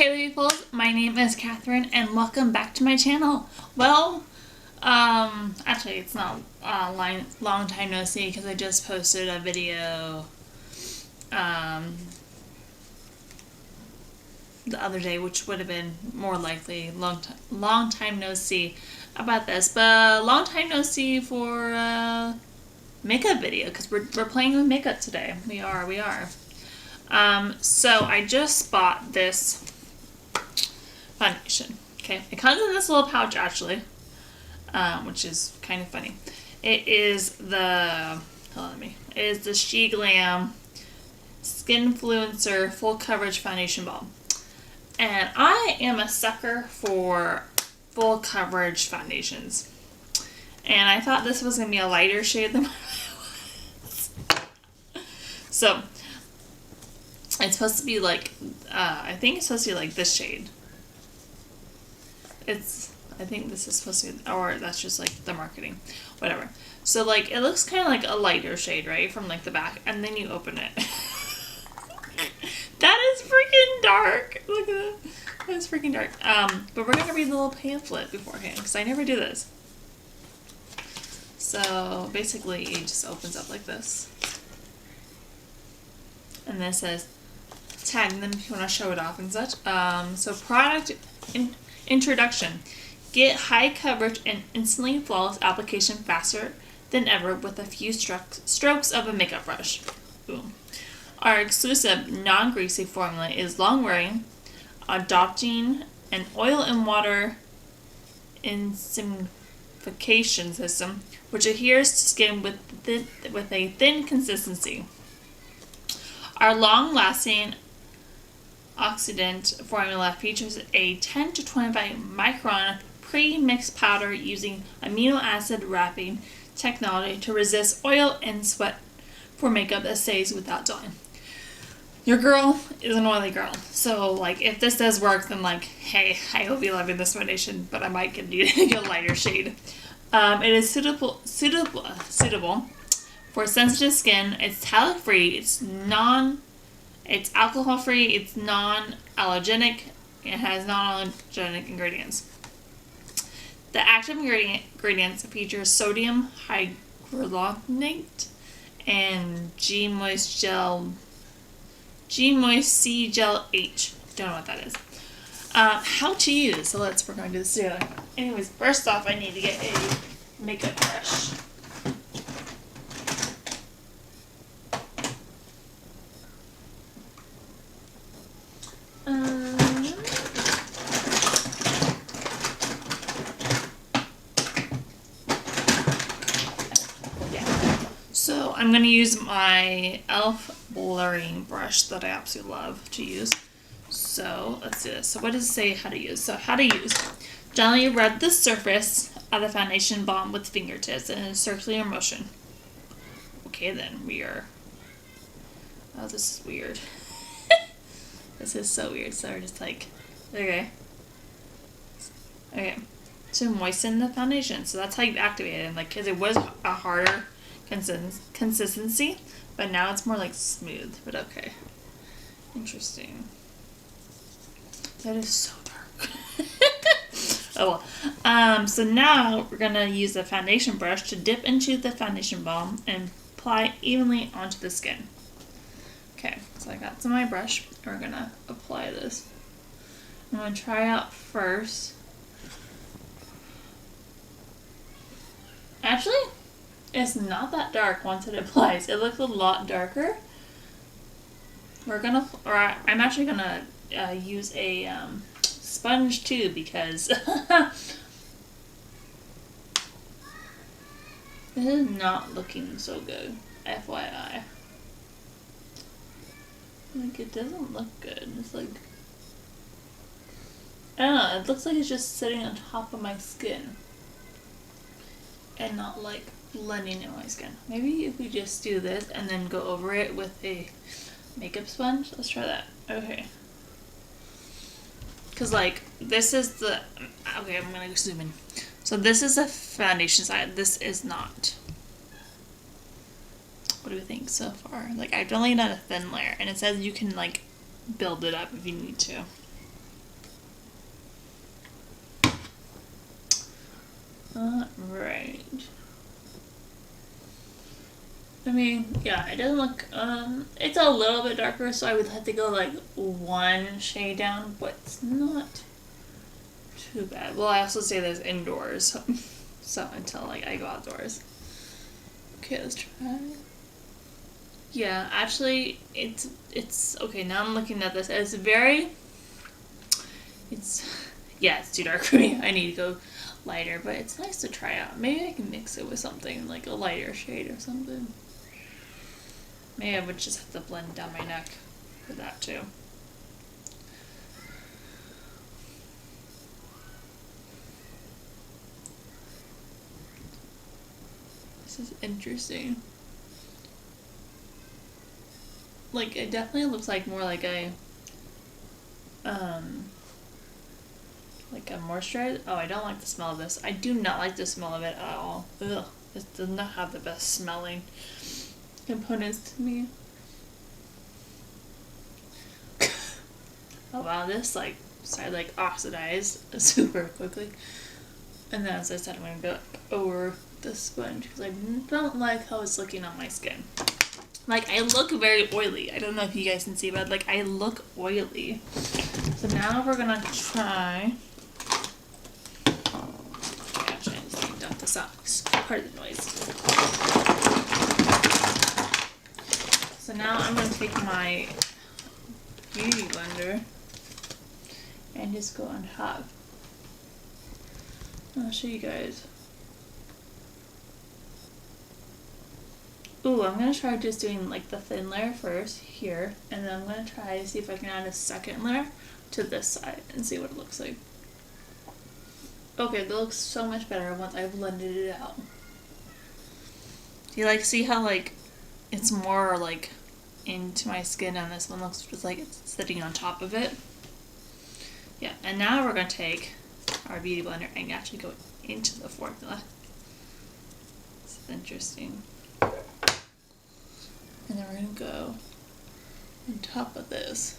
Hey peoples, my name is Catherine and welcome back to my channel. Well, actually it's not a long time no see because I just posted a video the other day, which would have been more likely long time no see about this, but long time no see for makeup video because we're playing with makeup today. We are. So I just bought this foundation. Okay, it comes in this little pouch actually, which is kind of funny. It is the SHEGLAM Skinfluencer Full Coverage Foundation Balm, and I am a sucker for full coverage foundations. And I thought this was gonna be a lighter shade than what it was. So it's supposed to be like, I think it's supposed to be like this shade. I think this is supposed to be, or that's just like the marketing, whatever. So like, it looks kind of like a lighter shade, right? From like the back, and then you open it. That is freaking dark. Look at that. That is freaking dark. But we're gonna read the little pamphlet beforehand, because I never do this. So basically, it just opens up like this. And then it says, tag them if you want to show it off and such. So product introduction. Get high coverage and instantly flawless application faster than ever with a few strokes of a makeup brush. Boom. Our exclusive non-greasy formula is long-wearing, adopting an oil and water emulsification system, which adheres to skin with a thin consistency. Our long-lasting oxidant formula features a 10 to 25 micron pre-mixed powder using amino acid wrapping technology to resist oil and sweat for makeup that stays without drying. Your girl is an oily girl, so like if this does work, then like, hey, I hope you're loving this foundation, but I might get a lighter shade. It is suitable for sensitive skin. It's talc free. It's alcohol free. It's non-allergenic. It has non-allergenic ingredients. The active ingredients feature sodium hyaluronate and G-Moist C Gel H. Don't know what that is. How to use. So we're going to do this together. Anyways, first off, I need to get a makeup brush. So I'm going to use my e.l.f. blurring brush that I absolutely love to use. So let's do this. So what does it say how to use? So how to use. Gently rub the surface of the foundation balm with fingertips in a circular motion. Okay then, we are... Oh, this is weird. This is so weird. So we're just like... Okay. To moisten the foundation. So that's how you activate it. Like, because it was a harder consistency, but now it's more like smooth. But okay. Interesting. That is so dark. Oh well. So now we're gonna use a foundation brush to dip into the foundation balm and apply evenly onto the skin. Okay, so I got some of my brush. We're gonna apply this. I'm gonna try out first. Actually, it's not that dark once it applies. It looks a lot darker. I'm actually gonna use a sponge too, because this is not looking so good. FYI. Like, it doesn't look good. It's like, I don't know, it looks like it's just sitting on top of my skin and not like blending in my skin. Maybe if we just do this and then go over it with a makeup sponge. Let's try that. Okay. Because like, this is the, okay, I'm gonna zoom in. So this is the foundation side. This is not. What do we think so far? Like, I've only done a thin layer, and it says you can like build it up if you need to. Right. I mean, yeah, it doesn't look, it's a little bit darker, so I would have to go like one shade down, but it's not too bad. Well, I also say this indoors, so until like I go outdoors. Okay, let's try. Yeah, actually, it's okay. Now I'm looking at this. It's yeah, it's too dark for me. I need to go lighter, but it's nice to try out. Maybe I can mix it with something like a lighter shade or something. Maybe I would just have to blend down my neck for that too. This is interesting. Like, it definitely looks like more like a moisturizer. Oh, I don't like the smell of this. I do not like the smell of it at all. Ugh. This does not have the best smelling components to me. Oh wow, this like started like oxidized super quickly. And then as I said, I'm gonna go over the sponge because I don't like how it's looking on my skin. Like, I look very oily. I don't know if you guys can see, but like I look oily. So now we're gonna try. Actually, I just need to dump this out. Pardon the noise. So now I'm gonna take my beauty blender and just go on top. I'll show you guys. Ooh, I'm gonna try just doing like the thin layer first here, and then I'm gonna try to see if I can add a second layer to this side and see what it looks like. Okay, that looks so much better once I blended it out. Do you like see how like it's more like into my skin, and this one looks just like it's sitting on top of it? Yeah, and now we're gonna take our beauty blender and actually go into the formula. This is interesting. And then we're gonna go on top of this.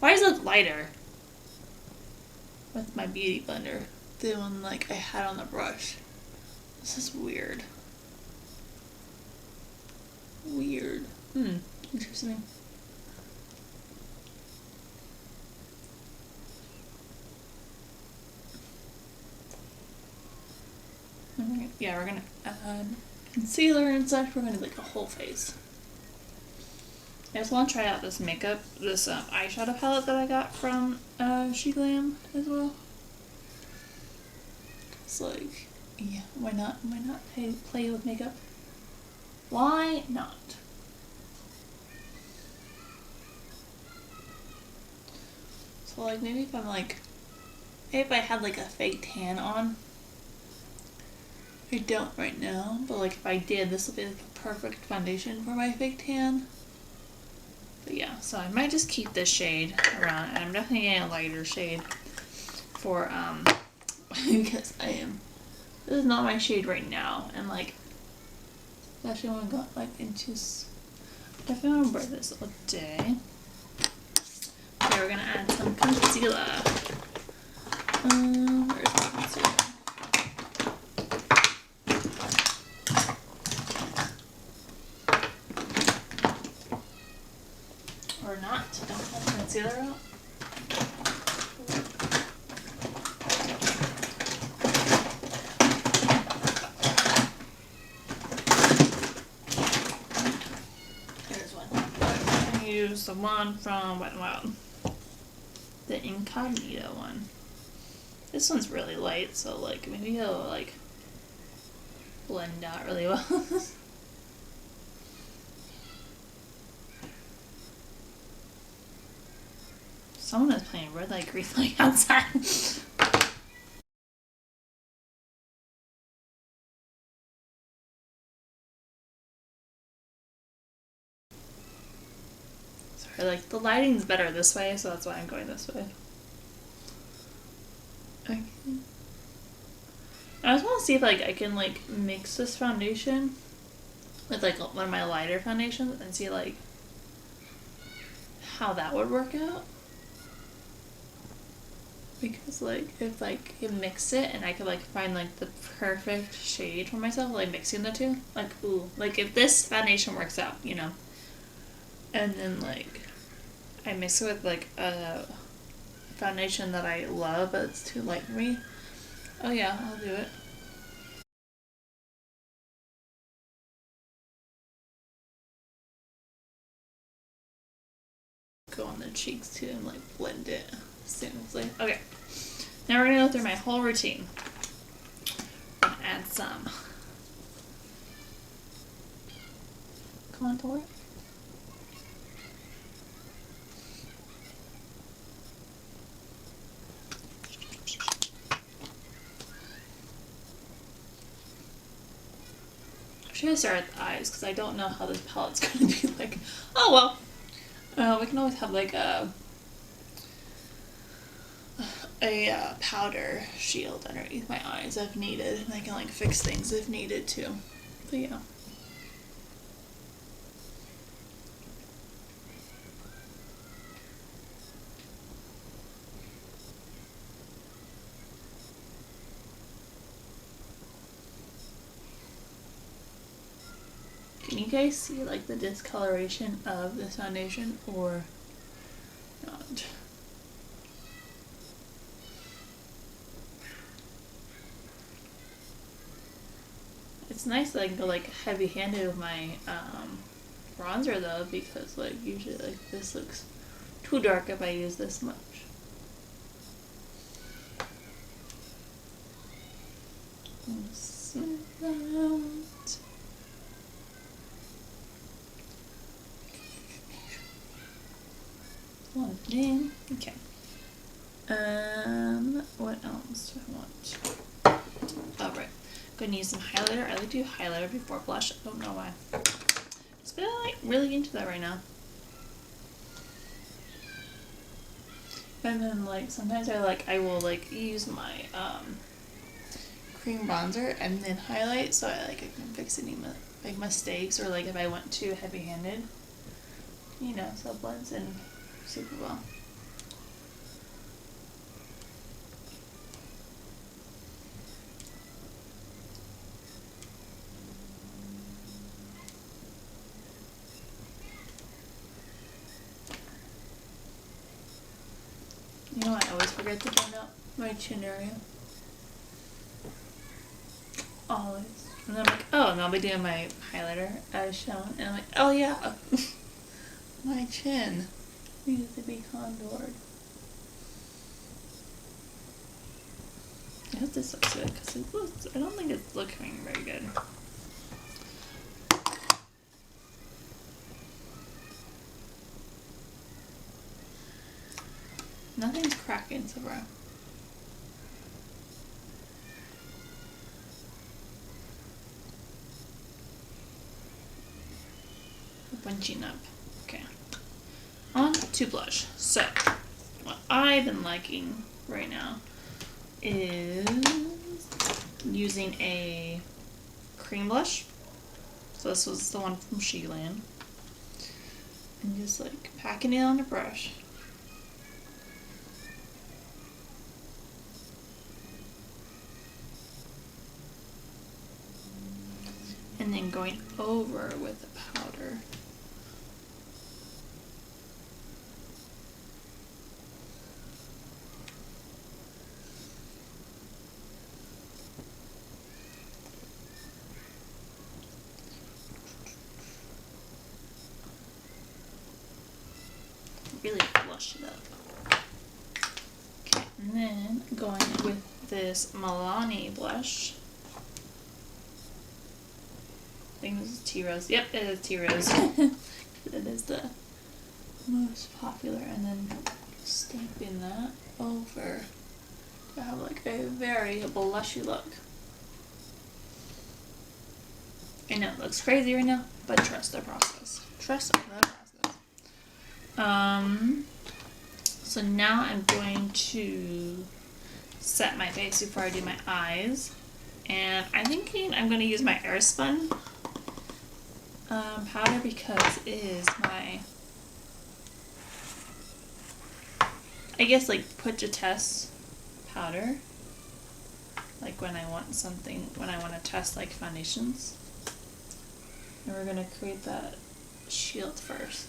Why does it look lighter with my beauty blender than one like I had on the brush? This is weird. Weird. Interesting. Yeah, we're gonna add concealer and such. We're gonna do like a whole face. I just want to try out this makeup, this eyeshadow palette that I got from SHEGLAM as well. It's like, yeah, why not? Why not play with makeup? Why not? So like maybe if I'm like, maybe if I had like a fake tan on. I don't right now, but like if I did, this would be like a perfect foundation for my fake tan. But yeah, so I might just keep this shade around, and I'm definitely getting a lighter shade for because this is not my shade right now, and like especially when I got like into, definitely want to wear this all day. Okay, we're gonna add some concealer. Where's my concealer? Or not. Don't have concealer out. Here's one. I'm gonna use the one from Wet n Wild. The Incognito one. This one's really light, so like maybe it'll like blend out really well. Someone is playing red light, green light outside. Sorry, like the lighting's better this way, so that's why I'm going this way. Okay. I just want to see if like I can like mix this foundation with like one of my lighter foundations and see like how that would work out. because like if like you mix it and I could like find like the perfect shade for myself, like mixing the two, like ooh, like if this foundation works out, you know, and then like I mix it with like a foundation that I love but it's too light for me, oh yeah, I'll do it. Go on the cheeks too and like blend it seamlessly. Okay, now we're gonna go through my whole routine. I'm gonna add some contour. I should have started at the eyes because I don't know how this palette's gonna be like. Oh well. We can always have like a powder shield underneath my eyes if needed, and I can like fix things if needed too. But yeah. Can you guys see like the discoloration of this foundation or not? It's nice that I can go like heavy-handed with my bronzer though, because like usually like this looks too dark if I use this much. Smooth out. One in. Okay. What else do I want? Oh, right. Gonna use some highlighter. I like to do highlighter before blush. I don't know why. Just been like really into that right now. And then like sometimes I will like use my cream bronzer and then highlight so I can fix any like mistakes or like if I went too heavy-handed. You know, so it blends in super well. You know, I always forget to blend out my chin area. Always. And then I'm like, oh, and I'll be doing my highlighter as shown. And I'm like, oh yeah, my chin needs to be contoured. I hope this looks good because I don't think it's looking very good. Nothing's cracking so far. Bunching up. Okay. On to blush. So, what I've been liking right now is using a cream blush. So this was the one from SHEGLAM. And just like packing it on a brush. And then going over with the powder. Really blush it up. Okay, and then going with this Milani blush. I think this is Tea Rose. Yep, it is Tea Rose. It is the most popular. And then stamping that over to have like a very blushy look. I know it looks crazy right now, but trust the process. Trust the process. So now I'm going to set my face before I do my eyes. And I'm thinking I'm going to use my Airspun powder because it is my, I guess, like put to test powder, like when I want to test like foundations. And we're gonna create that shield first.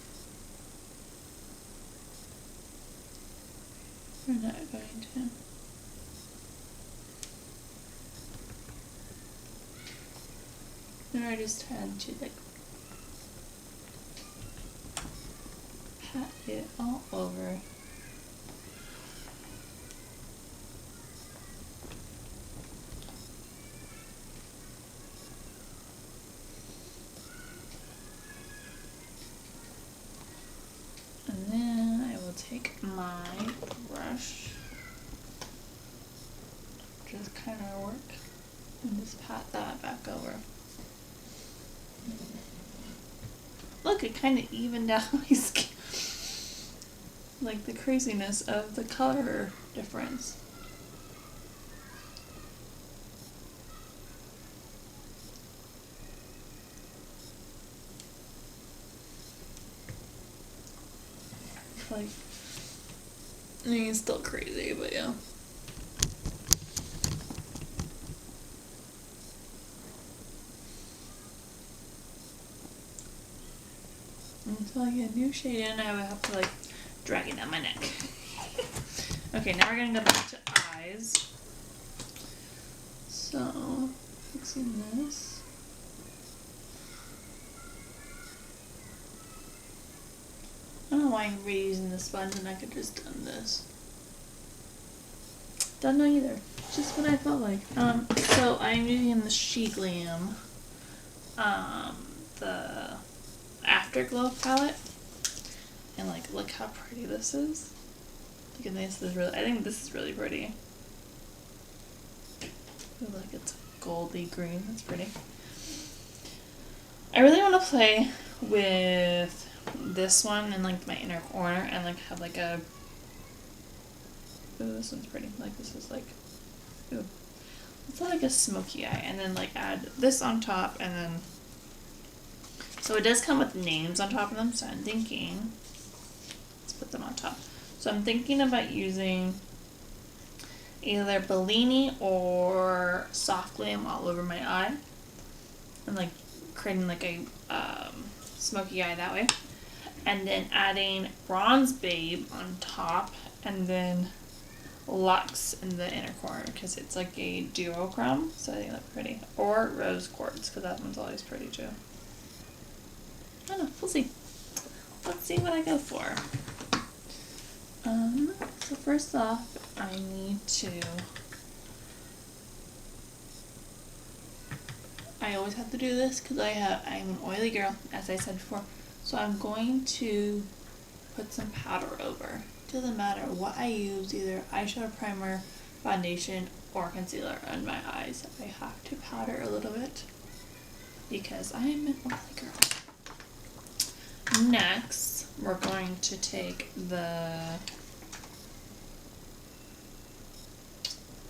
We're not going to. Then I just tend to like pat it all over. And then I will take my brush, just kind of work and just pat that back over. Look, it kind of evened out my skin. Like the craziness of the color difference. Like, I mean, it's still crazy, but yeah. Until I get a new shade in, I would have to like drag it down my neck. Okay, now we're gonna go back to eyes. So, fixing this. I don't know why I'm reusing the sponge and I could just done this. Don't know either. Just what I felt like. So I'm using the SHEGLAM, the Afterglow palette, and like look how pretty this is. Look at this. I think this is really pretty. Ooh, like it's goldy green. That's pretty. I really want to play with this one in like my inner corner and like have like a. Ooh, this one's pretty. Like this is like. Ooh, it's like a smoky eye, and then like add this on top, and then. So it does come with names on top of them, so I'm thinking, let's put them on top. So I'm thinking about using either Bellini or Soft Glam all over my eye, and like creating like a smoky eye that way. And then adding Bronze Babe on top, and then Luxe in the inner corner, because it's like a duochrome, so I think that's pretty. Or Rose Quartz, because that one's always pretty too. I don't know, we'll see. Let's see what I go for. So first off, I need to, I always have to do this because I'm an oily girl, as I said before. So I'm going to put some powder over. Doesn't matter what I use, either eyeshadow primer, foundation, or concealer on my eyes. I have to powder a little bit because I'm an oily girl. Next, we're going to take I'm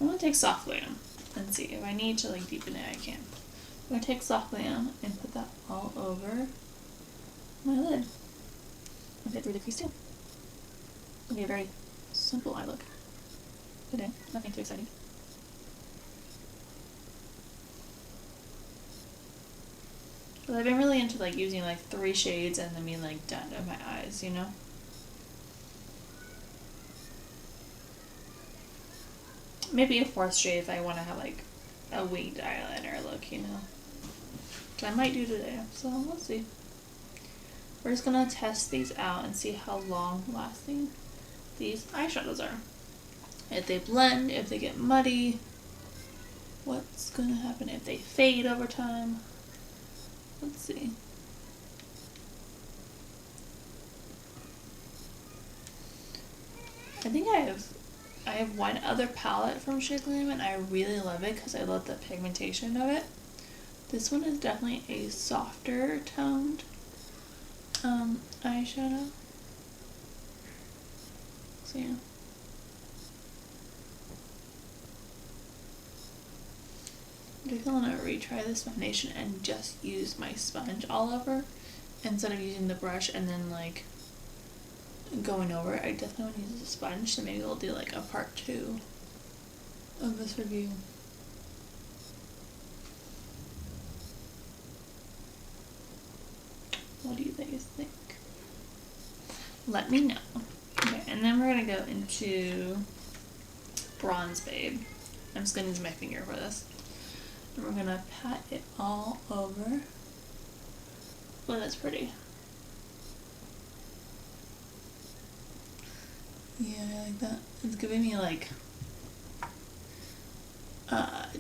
going to take Soft Glam and see if I need to like deepen it, I can. I'm going to take Soft Glam and put that all over my lid. I'll get through the crease too. It'll be a very simple eye look today. Nothing too exciting. But I've been really into like using like 3 shades and then being like done to my eyes, you know? Maybe a 4th shade if I want to have like a winged eyeliner look, you know? Which I might do today, so we'll see. We're just gonna test these out and see how long lasting these eyeshadows are. If they blend, if they get muddy, what's gonna happen if they fade over time. Let's see. I think I have one other palette from SHEGLAM and I really love it because I love the pigmentation of it. This one is definitely a softer toned eyeshadow. So yeah. I think I want to retry this foundation and just use my sponge all over instead of using the brush and then like going over it. I definitely want to use a sponge, so maybe we'll do like a part 2 of this review. What do you guys think? Let me know. Okay, and then we're gonna go into Bronze Babe. I'm just gonna use my finger for this. And we're gonna pat it all over. Oh, that's pretty. Yeah, I like that. It's giving me like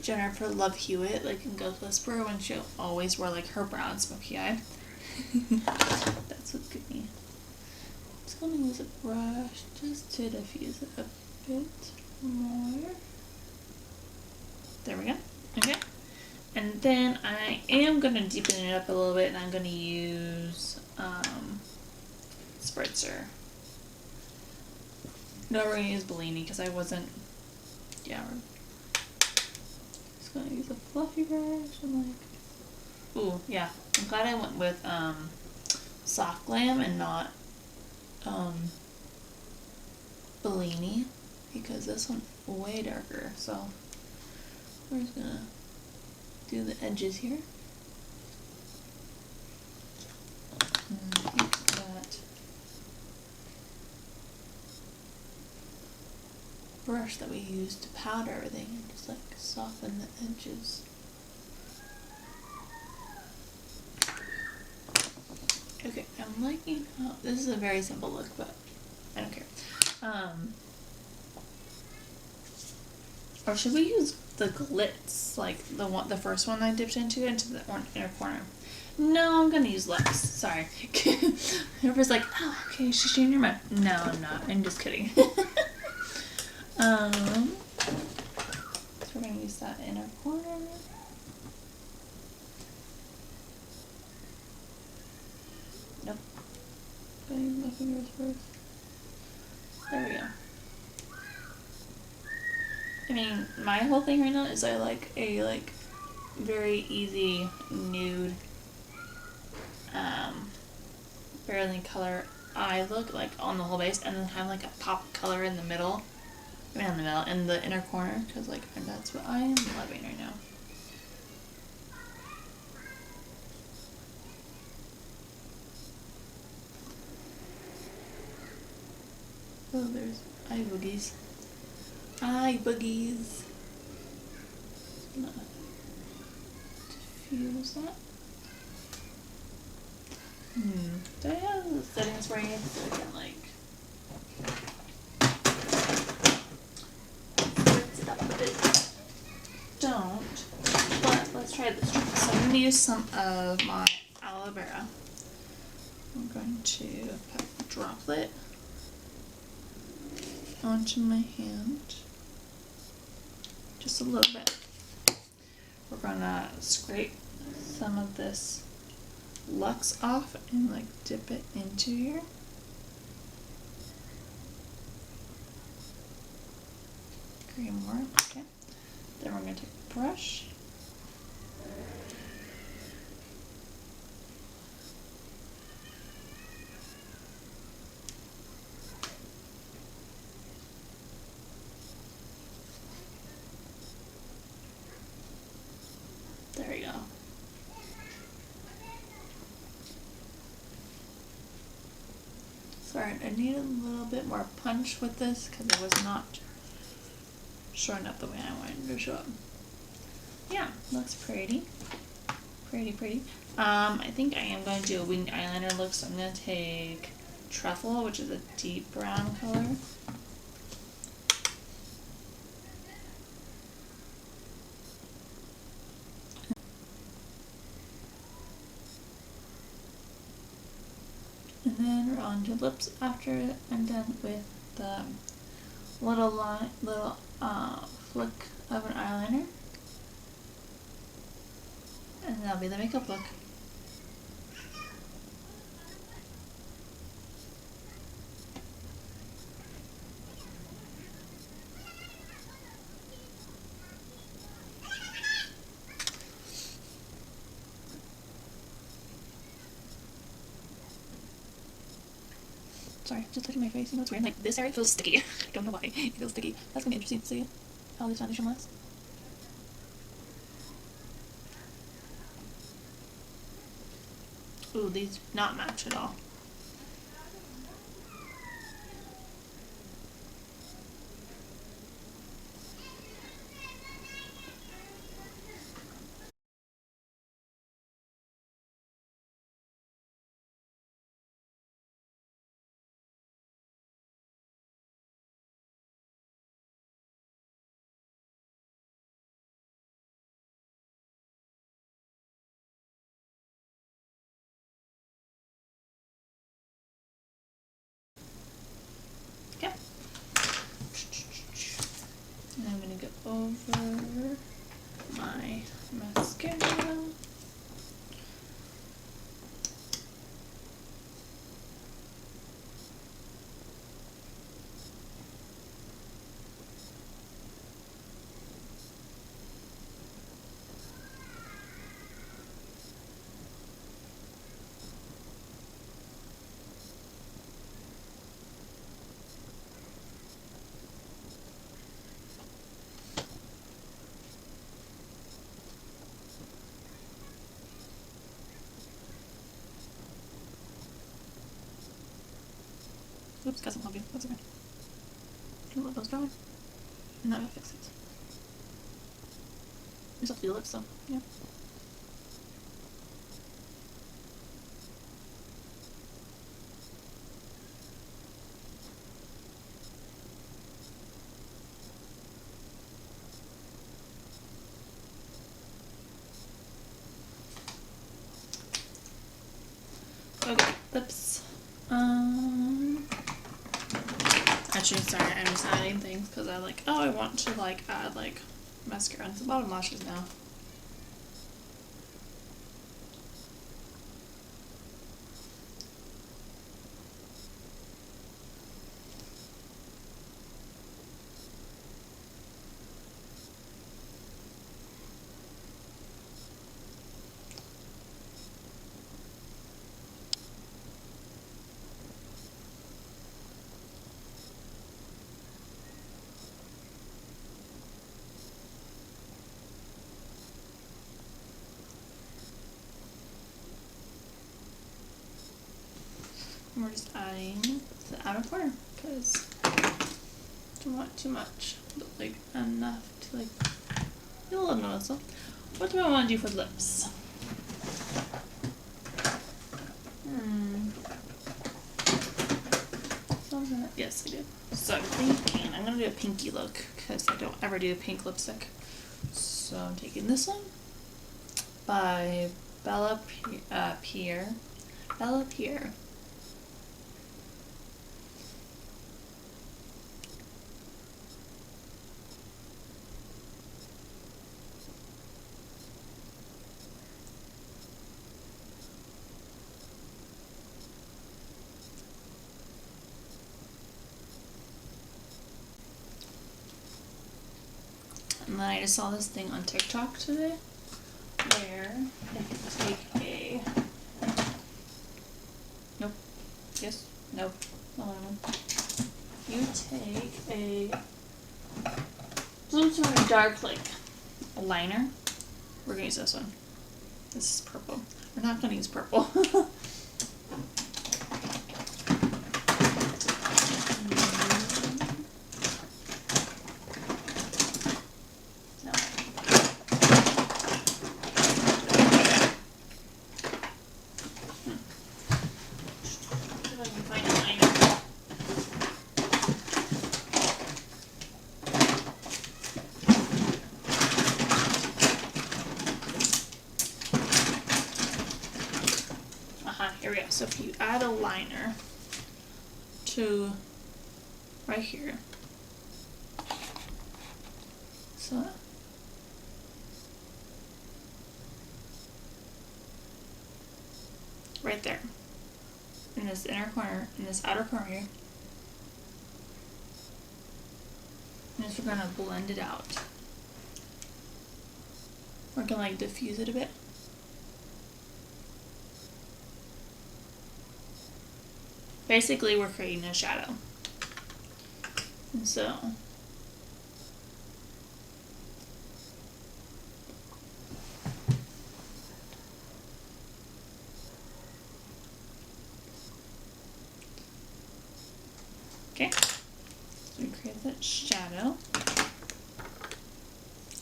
Jennifer Love Hewitt, like in Ghost Whisperer, when she always wore like her brown smoky eye. That's what's giving me. I'm just gonna use a brush just to diffuse it a bit more. There we go. Okay. And then I am gonna deepen it up a little bit, and I'm gonna use Spritzer. No, we're gonna use Bellini because I wasn't. Yeah, we're just gonna use a fluffy brush and like. Ooh, yeah. I'm glad I went with Soft Glam and not Bellini, because this one's way darker. So we're just gonna do the edges here. And take that brush that we used to powder everything and just like soften the edges. Okay, I'm liking how this is a very simple look, but I don't care. Or should we use the glitz, like the first one I dipped into the inner corner? No, I'm gonna use Lux. Sorry. Everybody's like, oh, okay, she's changing her mind. No, I'm not. I'm just kidding. So we're gonna use that inner corner. Nope. Gonna use my fingers first. There we go. I mean, my whole thing right now is I like a very easy nude, barely color eye look, like on the whole base, and then have like a pop of color in the middle. I mean, in the inner corner, because like that's what I am loving right now. Oh, there's eye boogies. Eye boogies. I'm gonna diffuse that. Do I have the setting spray so I can like spritz it up a bit? Don't. But let's try this trick. So I'm gonna use some of my aloe vera. I'm going to put a droplet onto my hand. Just a little bit. We're gonna scrape some of this Lux off and like dip it into here. Create more. Okay. Then we're gonna take a brush. There we go. Sorry, I need a little bit more punch with this because it was not showing up the way I wanted it to show up. Yeah, looks pretty. Pretty. I think I am going to do a winged eyeliner look, so I'm going to take Truffle, which is a deep brown color. And then we're on to lips after I'm done with the little flick of an eyeliner. And that'll be the makeup look. Sorry, just touching my face. You know, it's weird. Like, this area feels sticky. I don't know why. It feels sticky. That's gonna be interesting to see. how this foundation looks. Ooh, these do not match at all. Okay. And I'm gonna go over my mascara. Oops, got some help you. That's okay. Can you let those dry? And that will fix it. You just have to do the lips, so yeah. Okay, lips. Actually, sorry, I'm just adding things because I like, oh, I want to like add like mascara on the bottom lashes now. And we're just adding the outer corner because don't want too much, but like enough to like be a little noticeable. What do I want to do for lips? Yes, I do. So I'm thinking I'm gonna do a pinky look because I don't ever do a pink lipstick. So I'm taking this one by Bella Pierre. Bella Pierre. And then I just saw this thing on TikTok today where I can take a, nope, yes, nope, not one of them. You take a blue sort of dark like a liner. We're gonna use this one. This is purple. We're not gonna use purple. Here we go. So if you add a liner to right here, so right there, in this inner corner, in this outer corner here, and just we're gonna blend it out. We're gonna like diffuse it a bit. Basically, we're creating a shadow. And so, with shadow.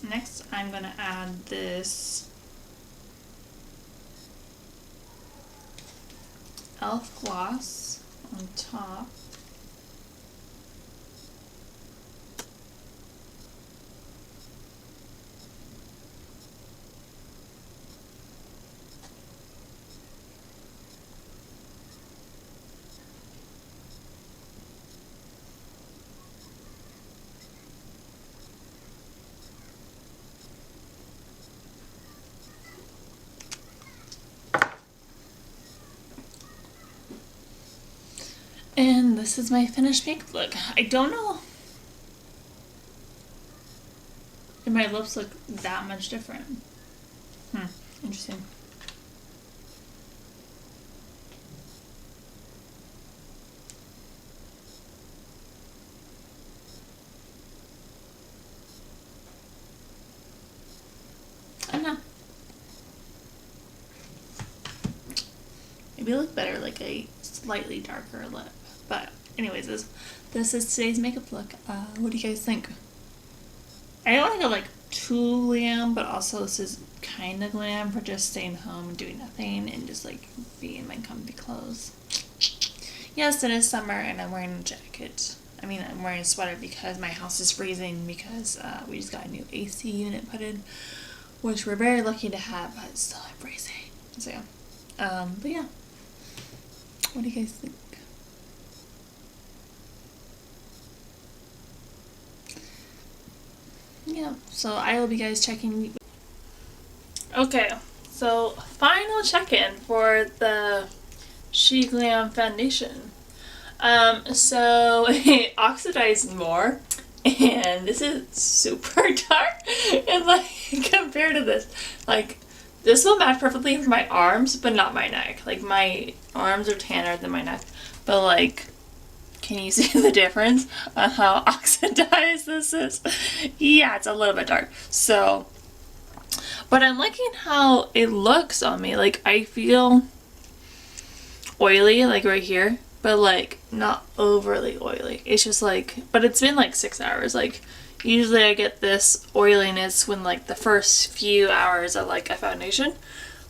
Next, I'm going to add this e.l.f. gloss on top. And this is my finished makeup look. I don't know if my lips look that much different. Interesting. I don't know. Maybe look better like a slightly darker lip. But anyways, this is today's makeup look. What do you guys think? I don't want to go like too glam, but also this is kind of glam for just staying home and doing nothing and just like being in my comfy clothes. Yes, it is summer and I'm wearing a jacket. I mean, I'm wearing a sweater because my house is freezing because we just got a new AC unit put in, which we're very lucky to have, but it's still freezing. So yeah. But yeah. What do you guys think? Yeah, so I will be guys checking. Okay, so final check-in for the SHEGLAM Foundation. So it oxidized more, and this is super dark, and like compared to this, like this will match perfectly for my arms, but not my neck. Like my arms are tanner than my neck, but like, can you see the difference on how oxidized this is? Yeah, it's a little bit dark. So, but I'm liking how it looks on me. Like I feel oily, like right here, but like not overly oily. It's just like, but it's been like 6 hours. Like usually I get this oiliness when like the first few hours of like a foundation,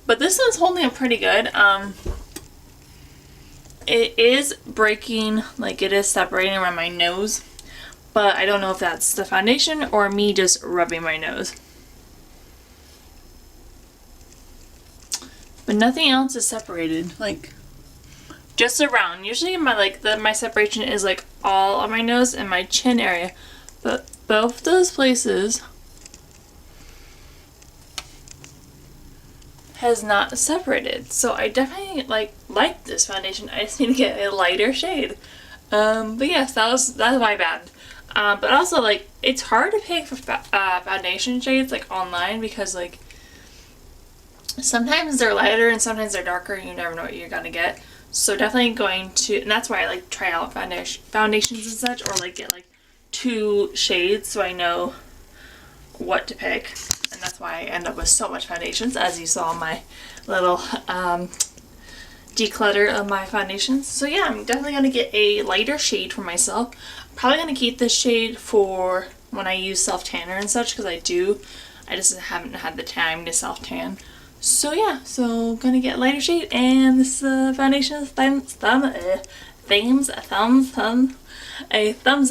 but this one's holding up pretty good. It is breaking, like it is separating around my nose, but I don't know if that's the foundation or me just rubbing my nose. But nothing else is separated, like just around. Usually my separation is like all on my nose and my chin area, but both those places has not separated. So I definitely like this foundation. I just need to get a lighter shade. But yes, that's my bad. But also like it's hard to pick for foundation shades like online because like sometimes they're lighter and sometimes they're darker and you never know what you're gonna get. So definitely going to, and that's why I like try out foundations and such, or like get like 2 shades so I know what to pick. And that's why I end up with so much foundations, as you saw my little declutter of my foundations. So yeah, I'm definitely going to get a lighter shade for myself. I'm probably going to keep this shade for when I use self-tanner and such, because I just haven't had the time to self-tan. So yeah, so gonna get a lighter shade, and this foundation is a thumbs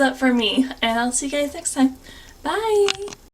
up for me. And I'll see you guys next time. Bye!